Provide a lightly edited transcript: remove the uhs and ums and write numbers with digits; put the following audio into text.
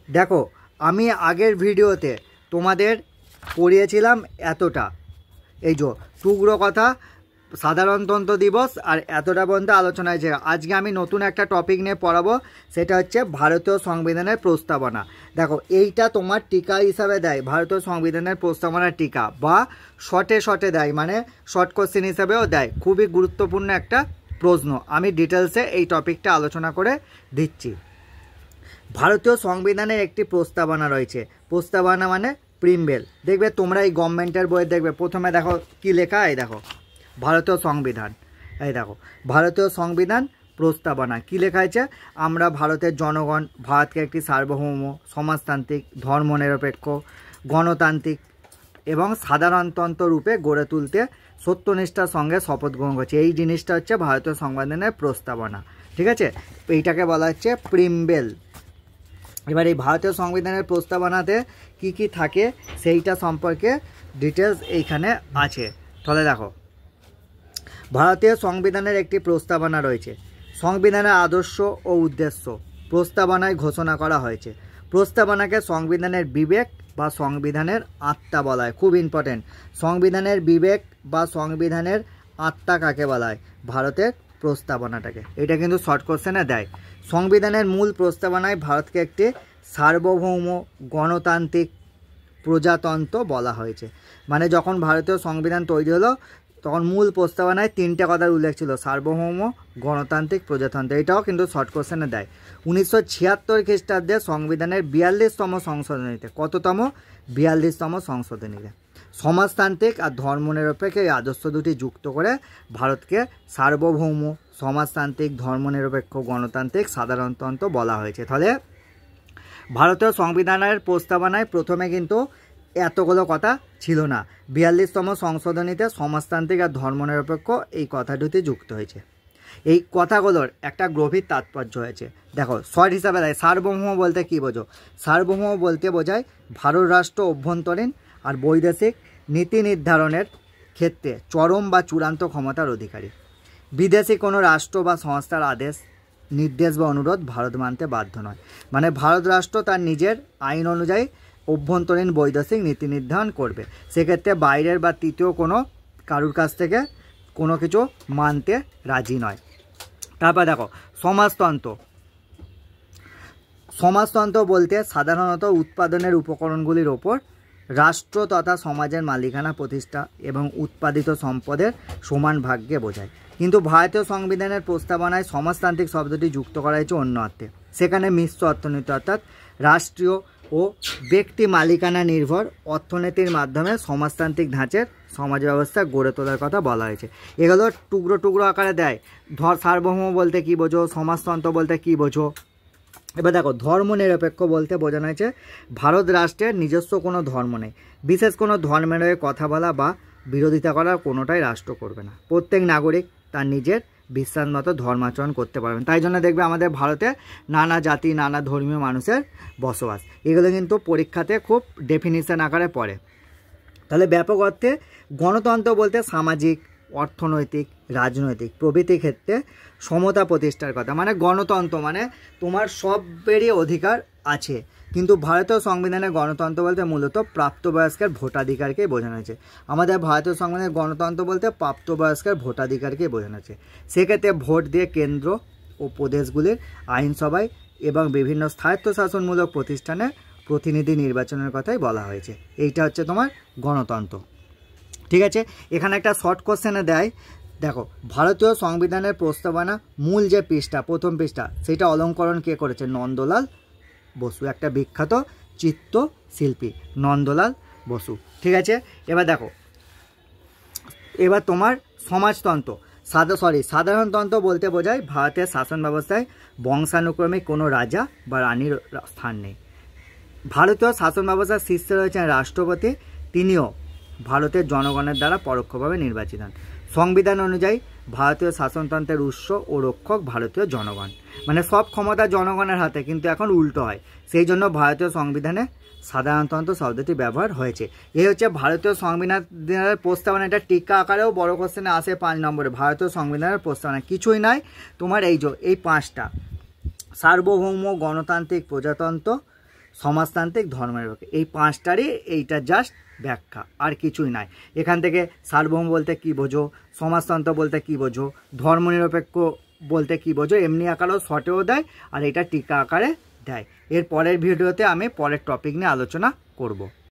দেখো আমি আগের ভিডিওতে তোমাদের পড়িয়েছিলাম এতটা, এই যে টুকরো কথা, সাধারণতন্ত্র দিবস আর এতটা পর্যন্ত আলোচনা হয়েছে। আজকে আমি নতুন একটা টপিক নিয়ে পড়াবো, সেটা হচ্ছে ভারতীয় সংবিধানের প্রস্তাবনা। দেখো এইটা তোমার টিকা হিসাবে দেয়, ভারতীয় সংবিধানের প্রস্তাবনার টিকা, বা শর্টে দেয়, মানে শর্ট কোশ্চেন হিসাবেও দেয়। খুবই গুরুত্বপূর্ণ একটা প্রশ্ন, আমি ডিটেলসে এই টপিকটা আলোচনা করে দিচ্ছি। ভারতীয় সংবিধানের একটি প্রস্তাবনা রয়েছে, প্রস্তাবনা মানে প্রিম্বেল। দেখবে তোমরা এই গভর্নমেন্টের বইয়ে দেখবে প্রথমে দেখো কি লেখা, এই দেখো ভারতীয় সংবিধান, এই দেখো ভারতীয় সংবিধান প্রস্তাবনা কি লেখা আছে, আমরা ভারতের জনগণ ভারতকে একটি সার্বভৌম সমাজতান্ত্রিক ধর্মনিরপেক্ষ গণতান্ত্রিক এবং সাধারণতন্ত্র রূপে গড়ে তুলতে সত্যনিষ্ঠার সঙ্গে শপথ গ্রহণ করছে। এই জিনিসটা হচ্ছে ভারতীয় সংবিধানের প্রস্তাবনা, ঠিক আছে। এইটাকে বলা হচ্ছে প্রিম্বেল। এবার এই ভারতীয় সংবিধানের প্রস্তাবনাতে কি কি থাকে সেইটা সম্পর্কে ডিটেলস এইখানে আছে। তাহলে দেখো ভারতীয় সংবিধানের একটি প্রস্তাবনা রয়েছে। সংবিধানের আদর্শ ও উদ্দেশ্য প্রস্তাবনায় ঘোষণা করা হয়েছে। প্রস্তাবনাকে সংবিধানের বিবেক বা সংবিধানের আত্মা বলা হয়। খুব ইম্পর্টেন্ট, সংবিধানের বিবেক বা সংবিধানের আত্মা কাকে বলা হয়? ভারতের প্রস্তাবনাটাকে। এটা কিন্তু শর্ট কোশ্চেনে দেয়। সংবিধানের মূল প্রস্তাবনায় ভারতকে একটি সার্বভৌম গণতান্ত্রিক প্রজাতন্ত্র বলা হয়েছে। মানে যখন ভারতীয় সংবিধান তৈরি হলো তখন মূল প্রস্তাবনায় তিনটে কথার উল্লেখ ছিল, সার্বভৌম গণতান্ত্রিক প্রজাতন্ত্র। এটাও কিন্তু শর্ট কোশ্চেনে দেয়। 1976 খ্রিস্টাব্দে সংবিধানের 42তম সংশোধনীতে, কততম? 42তম সংশোধনীতে সমাজতান্ত্রিক আর ধর্মনিরপেক্ষ এই আদর্শ দুটি যুক্ত করে ভারতকে সার্বভৌম সমাজতান্ত্রিক ধর্মনিরপেক্ষ গণতান্ত্রিক সাধারণতন্ত্র বলা হয়েছে। তাহলে ভারতীয় সংবিধানের প্রস্তাবনায় প্রথমে কিন্তু এতগুলো কথা ছিল না, 42তম সংশোধনীতে সমাজতান্ত্রিক আর ধর্মনিরপেক্ষ এই কথা দুটি যুক্ত হয়েছে। এই কথাগুলোর একটা গভীর তাৎপর্য হয়েছে। দেখো শর্ট হিসাবে দেয়, সার্বভৌম বলতে কী বোঝো? সার্বভৌম বলতে বোঝায় ভারত রাষ্ট্র অভ্যন্তরীণ আর বৈদেশিক নীতি নির্ধারণের ক্ষেত্রে চরম বা চূড়ান্ত ক্ষমতার অধিকারী। বিদেশি কোনো রাষ্ট্র বা সংস্থার আদেশ নির্দেশ বা অনুরোধ ভারত মানতে বাধ্য নয়। মানে ভারত রাষ্ট্র তার নিজের আইন অনুযায়ী অভ্যন্তরীণ বৈদেশিক নীতি নির্ধারণ করবে, সেক্ষেত্রে বাইরের বা তৃতীয় কোনো কারুর কাছ থেকে কোনো কিছু মানতে রাজি নয়। তারপর দেখো সমাজতন্ত্র। সমাজতন্ত্র বলতে সাধারণত উৎপাদনের উপকরণগুলির ওপর রাষ্ট্র তথা সমাজের মালিকানা প্রতিষ্ঠা এবং উৎপাদিত সম্পদের সমান ভাগ্যে বোঝায়। কিন্তু ভারতীয় সংবিধানের প্রস্তাবনায় সমাজতান্ত্রিক শব্দটি যুক্ত করা হয়েছে অন্য অর্থে। সেখানে মিশ্র অর্থনীতি অর্থাৎ রাষ্ট্রীয় ও ব্যক্তি মালিকানা নির্ভর অর্থনীতির মাধ্যমে সমাজতান্ত্রিক ধাঁচের সমাজ ব্যবস্থা গড়ে তোলার কথা বলা হয়েছে। এগুলো টুকরো টুকরো আকারে দেয়। সার্বভৌম বলতে কী বোঝো, সমাজতন্ত্র বলতে কী বোঝো। এবার দেখো ধর্মনিরপেক্ষ বলতে বোঝানো হয়েছে ভারত রাষ্ট্রের নিজস্ব কোনো ধর্ম নেই, বিশেষ কোনো ধর্মের হয়ে কথা বলা বা বিরোধিতা করার কোনোটাই রাষ্ট্র করবে না। প্রত্যেক নাগরিক তার নিজের বিশ্বাস মতো ধর্মাচরণ করতে পারবেন। তাই জন্য দেখবে আমাদের ভারতে নানা জাতি নানা ধর্মীয় মানুষের বসবাস। এগুলো কিন্তু পরীক্ষাতে খুব ডেফিনিশন আকারে পড়ে। তাহলে ব্যাপক অর্থে গণতন্ত্র বলতে সামাজিক অর্থনৈতিক রাজনৈতিক প্রভৃতি ক্ষেত্রে সমতা প্রতিষ্ঠার কথা। মানে গণতন্ত্র মানে তোমার সবেরই অধিকার আছে, কিন্তু ভারতীয় সংবিধানে গণতন্ত্র বলতে মূলত প্রাপ্তবয়স্কের ভোটাধিকারকেই বোঝানো হয়েছে। আমাদের ভারতীয় সংবিধানে গণতন্ত্র বলতে প্রাপ্তবয়স্কের ভোটাধিকারকেই বোঝানো হয়েছে। সেক্ষেত্রে ভোট দিয়ে কেন্দ্র ও প্রদেশগুলির আইনসভায় এবং বিভিন্ন স্বায়ত্তশাসনমূলক প্রতিষ্ঠানে প্রতিনিধি নির্বাচনের কথাই বলা হয়েছে। এইটা হচ্ছে তোমার গণতন্ত্র, ঠিক আছে। এখানে একটা শর্ট কোশ্চেনে দেয়, দেখো ভারতীয় সংবিধানের প্রস্তাবনা মূল যে পৃষ্ঠা, প্রথম পৃষ্ঠা, সেটা অলঙ্করণ কে করেছে? নন্দলাল বসু, একটা বিখ্যাত চিত্রশিল্পী নন্দলাল বসু, ঠিক আছে। এবার দেখো এবার তোমার সমাজতন্ত্র। সাধারণতন্ত্র বলতে বোঝায় ভারতের শাসন ব্যবস্থায় বংশানুক্রমিক কোনো রাজা বা রানীর স্থান নেই। ভারতীয় শাসন ব্যবস্থার শীর্ষে রয়েছেন রাষ্ট্রপতি, তিনিও ভারতের জনগণের দ্বারা পরোক্ষভাবে নির্বাচিত হন। সংবিধান অনুযায়ী ভারতীয় শাসনতন্ত্রের উৎস ও রক্ষক ভারতীয় জনগণ। মানে সব ক্ষমতা জনগণের হাতে, কিন্তু এখন উল্টো হয়। সেই জন্য ভারতীয় সংবিধানে সাধারণতন্ত্র শব্দটি ব্যবহার হয়েছে। এই হচ্ছে ভারতীয় সংবিধানের প্রস্তাবনা। এটা টিকা আকারেও বড় কোশ্চেনে আসে 5 নম্বরে। ভারতীয় সংবিধানের প্রস্তাবনা কিছুই নয়, তোমার এই 5টা: সার্বভৌম গণতান্ত্রিক প্রজাতন্ত্র, সমাজতান্ত্রিক, ধর্মনিরপেক্ষ, এই 5টারই এইটা জাস্ট ব্যাখ্যা, আর কিছুই নাই। এখান থেকে সার্বভৌম বলতে কি বোঝো, সমাজতন্ত্র বলতে কি বোঝো, ধর্মনিরপেক্ষ বলতে কি বোঝো, এমনি আকারেও শর্টেও দেয়, আর এটা টিকা আকারে দেয়। এর পরের ভিডিওতে আমি পরের টপিক নিয়ে আলোচনা করব।